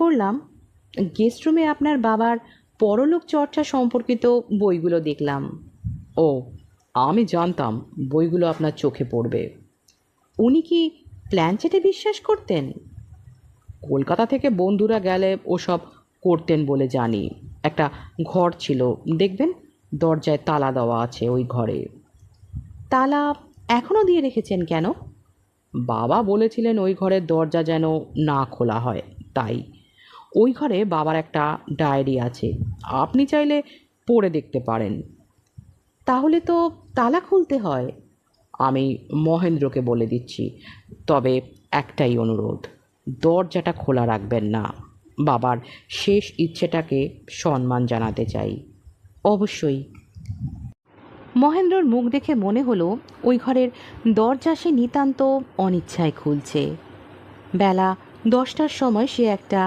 করলাম, গেস্ট রুমে আপনার বাবার পরলোক চর্চা সম্পর্কিত বইগুলো দেখলাম। ও, আমি জানতাম বইগুলো আপনার চোখে পড়বে। উনি কি প্ল্যানচেটে বিশ্বাস করতেন? কলকাতা থেকে বন্ধুরা গেলে ওসব করতেন বলে জানি। একটা ঘর ছিল, দেখবেন দরজায় তালা দেওয়া আছে ওই ঘরে। তালা এখনও দিয়ে রেখেছেন কেন? বাবা বলেছিলেন ওই ঘরের দরজা যেন না খোলা হয়, তাই। ওই ঘরে বাবার একটা ডায়েরি আছে, আপনি চাইলে পড়ে দেখতে পারেন। তাহলে তো তালা খুলতে হয়। আমি মহেন্দ্রকে বলে দিচ্ছি, তবে একটাই অনুরোধ, দরজাটা খোলা রাখবেন না। বাবার শেষ ইচ্ছেটাকে সম্মান জানাতে চাই। অবশ্যই। মহেন্দ্রর মুখ দেখে মনে হলো ওই ঘরের দরজা সে নিতান্ত অনিচ্ছায় খুলছে। বেলা 10টার সময় সে একটা